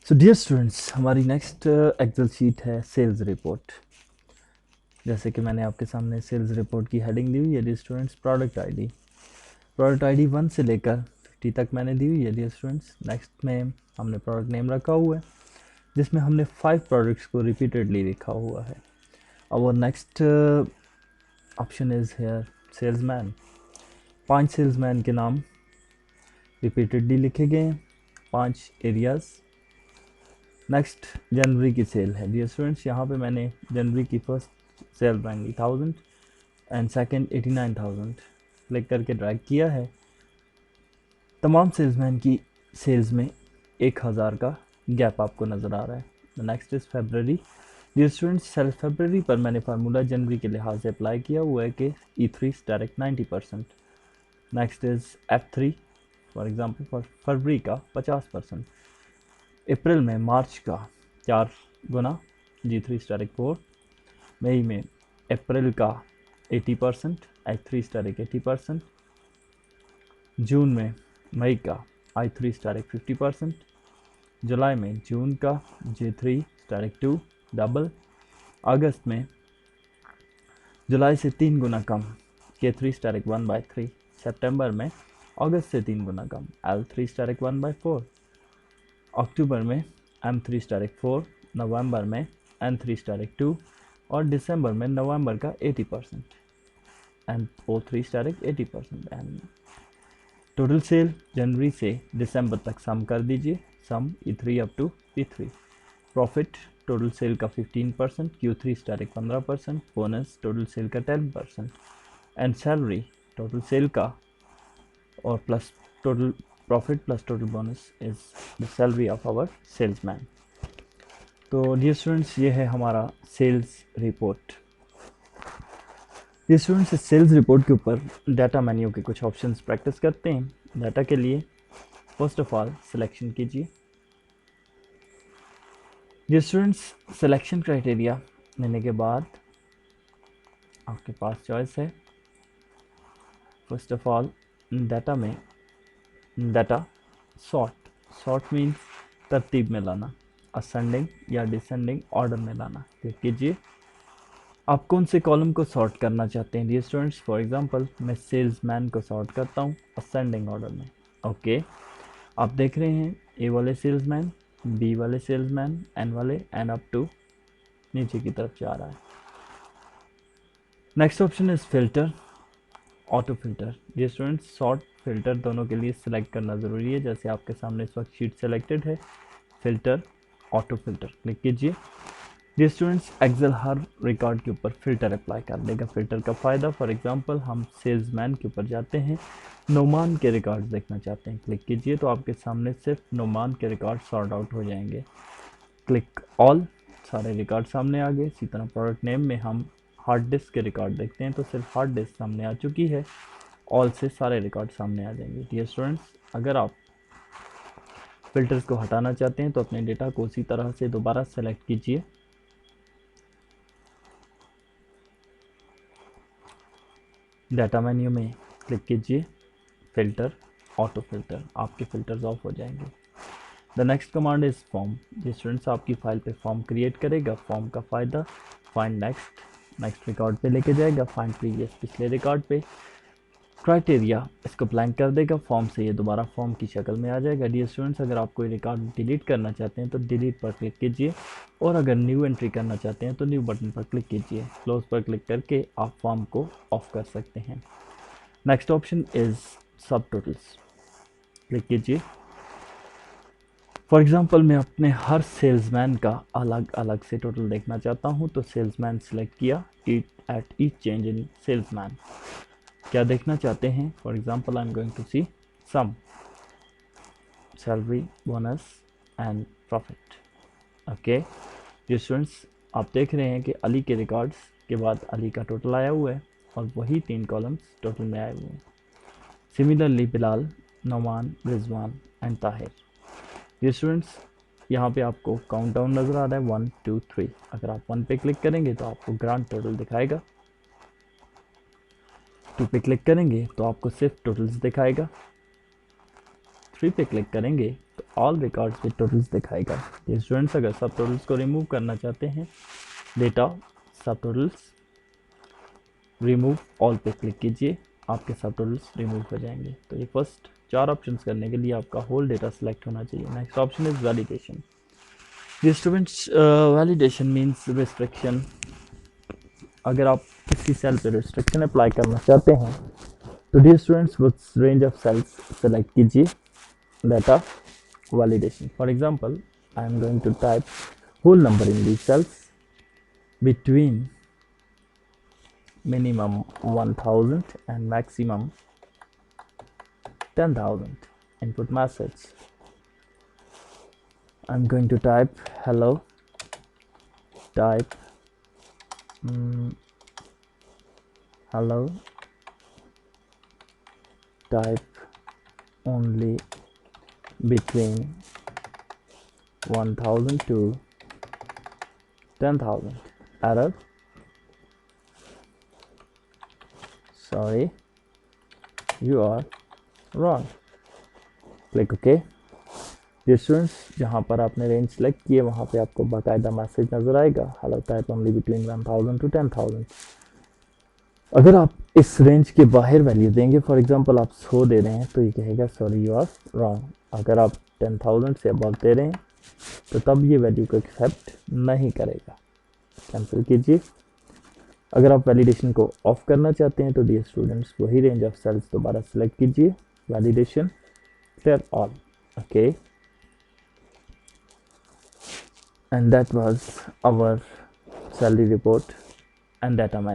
So dear students, हमारी next Excel sheet है sales report. जैसे कि मैंने आपके सामने सेल्स रिपोर्ट की हेडिंग दी हुई है डियर स्टूडेंट्स, प्रोडक्ट आईडी 1 से लेकर 50 तक मैंने दी हुई है डियर स्टूडेंट्स। नेक्स्ट में हमने प्रोडक्ट नेम रखा हुआ है जिसमें हमने 5 प्रोडक्ट्स को रिपीटेडली लिखा हुआ है। और next option is here salesman. 5 salesman के नाम रिपीटेडली लिखे गए हैं, 5 एरियाज। नेक्स्ट जनवरी की सेल है डियर स्टूडेंट्स। यहाँ पे मैंने जनवरी की फर्स्ट सेल बनाएंगी 1000 एंड सेकंड 89,000 क्लिक करके ड्रैग किया है। तमाम सेल्समैन की सेल्स में 1000 का गैप आपको नज़र आ रहा है। Next is February dear students. Sale February पर मैंने फार्मूला जनवरी के लिहाज से अप्लाई किया हुआ है कि E3 direct 90%। Next is F3 for example for फरवरी का 50%। अप्रैल में मार्च का 4 गुना G3 स्टारिक 4। मई में अप्रैल का 80%, I3 स्टारिक 80%। जून में मई का I3 स्टारिक 50%। जुलाई में जून का J3 स्टारिक 2 डबल। अगस्त में जुलाई से 3 गुना कम K3 स्टारिक 1/3। सितंबर में अगस्त से 3 गुना कम L3 स्टारिक 1/4। अक्टूबर में M3 स्टारिक 4, नवंबर में N3 स्टारिक 2 और दिसंबर में नवंबर का 80% एंड O3 स्टारिक 80%। एंड टोटल सेल जनवरी से दिसंबर तक सम कर दीजिए, sum E3 up to P3। Profit total sale का 15%, Q3 स्टारिक 15%, बोनस टोटल सेल का 10% एंड सैलरी टोटल सेल का और plus total profit plus total bonus is the salary of our salesman. तो डियर स्टूडेंट्स, ये है हमारा सेल्स रिपोर्ट। डियर स्टूडेंट्स, इस sales report के ऊपर डाटा मेन्यू के कुछ ऑप्शंस प्रैक्टिस करते हैं। डाटा के लिए फर्स्ट ऑफ ऑल सिलेक्शन कीजिए। डियर स्टूडेंट्स, सिलेक्शन क्राइटेरिया लेने के बाद आपके पास चॉइस है। फर्स्ट ऑफ ऑल डाटा में डाटा सॉर्ट मीन्स तरतीब में लाना, असेंडिंग या डिसेंडिंग ऑर्डर में लाना। क्लिक कीजिए। आप कौन से कॉलम को सॉर्ट करना चाहते हैं डियर स्टूडेंट्स। फॉर एग्जांपल मैं सेल्समैन को सॉर्ट करता हूँ असेंडिंग ऑर्डर में। ओके, आप देख रहे हैं ए वाले सेल्समैन, बी वाले सेल्समैन, एन वाले, एन अप टू नीचे की तरफ जा रहा है। Next option is filter, auto filter. Dear students, sort filter दोनों के लिए सिलेक्ट करना ज़रूरी है। जैसे आपके सामने इस वक्त शीट सेलेक्टेड है, फिल्टर, ऑटो फिल्टर क्लिक कीजिए। डियर स्टूडेंट्स, एक्सेल हर रिकॉर्ड के ऊपर फिल्टर अप्लाई कर देगा। फिल्टर का फ़ायदा, फॉर एग्जांपल हम सेल्समैन के ऊपर जाते हैं, नोमान के रिकॉर्ड देखना चाहते हैं, क्लिक कीजिए तो आपके सामने सिर्फ नोमान के रिकॉर्ड सॉर्ट आउट हो जाएंगे। क्लिक ऑल, सारे रिकॉर्ड सामने आ गए। इसी तरह प्रोडक्ट नेम में हम हार्ड डिस्क के रिकॉर्ड देखते हैं तो सिर्फ हार्ड डिस्क सामने आ चुकी है, ऑल से सारे रिकॉर्ड सामने आ जाएंगे। डियर स्टूडेंट्स, अगर आप फिल्टर्स को हटाना चाहते हैं तो अपने डेटा को उसी तरह से दोबारा सेलेक्ट कीजिए। डाटा मेन्यू में क्लिक कीजिए, फिल्टर, ऑटो फिल्टर, आपके फिल्टर्स ऑफ हो जाएंगे। The next command is form. जो स्टूडेंट्स आपकी फाइल पे फॉर्म क्रिएट करेगा, फॉर्म का फ़ायदा फाइंड नेक्स्ट रिकॉर्ड पे लेके जाएगा, फाइंड प्रीवियस पिछले रिकॉर्ड पे। क्राइटेरिया इसको ब्लैंक कर देगा, फॉर्म से ये दोबारा फॉर्म की शक्ल में आ जाएगा। डियर स्टूडेंट्स, अगर आप कोई रिकॉर्ड डिलीट करना चाहते हैं तो डिलीट पर क्लिक कीजिए और अगर न्यू एंट्री करना चाहते हैं तो न्यू बटन पर क्लिक कीजिए। क्लोज पर क्लिक करके आप फॉर्म को ऑफ कर सकते हैं। नेक्स्ट ऑप्शन इज सब टोटल्स, क्लिक कीजिए। फॉर एग्जांपल मैं अपने हर सेल्समैन का अलग अलग से टोटल देखना चाहता हूं तो सेल्समैन सेलेक्ट किया, at each change in salesman क्या देखना चाहते हैं। For example I am going to see sum, salary, bonus and profit. Okay ये स्टूडेंट्स, आप देख रहे हैं कि अली के रिकॉर्ड्स के बाद अली का टोटल आया हुआ है और वही 3 कॉलम्स टोटल में आए हुए हैं। Similarly Bilal, Noman, Rizwan and Tahir. ये स्टूडेंट्स, यहाँ पे आपको काउंटडाउन नज़र आ रहा है 1 2 3। अगर आप 1 पे क्लिक करेंगे तो आपको ग्रांड टोटल दिखाएगा, 2 पे क्लिक करेंगे तो आपको सिर्फ टोटल्स दिखाएगा, 3 पे क्लिक करेंगे तो ऑल रिकॉर्ड्स विद टोटल्स दिखाएगा। ये स्टूडेंट्स अगर सब टोटल्स को रिमूव करना चाहते हैं, डेटा सब टोटल्स रिमूव ऑल पे क्लिक कीजिए, आपके सब टोटल्स रिमूव हो जाएंगे। तो ये फर्स्ट 4 ऑप्शंस करने के लिए आपका होल डेटा सेलेक्ट होना चाहिए। Next option is validation. ये स्टूडेंट्स वैलिडेशन मीन्स रिस्ट्रिक्शन। अगर आप किसी सेल पे रिस्ट्रिक्शन अप्लाई करना चाहते हैं तो डियर स्टूडेंट्स उस रेंज ऑफ सेल्स सेलेक्ट कीजिए, data validation. For example, I am going to type whole number in these cells between minimum 1000 and maximum 10,000. Input message. I'm going to type hello, type hello, type only between 1000 to 10,000. Error. Sorry, you are wrong. Click OK. Dear students, जहाँ पर आपने range select किए वहाँ पे आपको बाकायदा message नज़र आएगा, hello type only between 1000 to 10,000. अगर आप इस रेंज के बाहर वैल्यू देंगे, फॉर एग्जांपल आप 100 दे रहे हैं तो ये कहेगा सॉरी यू आर रॉन्ग। अगर आप 10,000 से अबव दे रहे हैं तो तब ये वैल्यू को एक्सेप्ट नहीं करेगा। कैंसिल कीजिए। अगर आप वैलिडेशन को ऑफ करना चाहते हैं तो डियर स्टूडेंट्स वही रेंज ऑफ सेल्स दोबारा सेलेक्ट कीजिए, validation clear all. Okay, and that was our salary report and data management.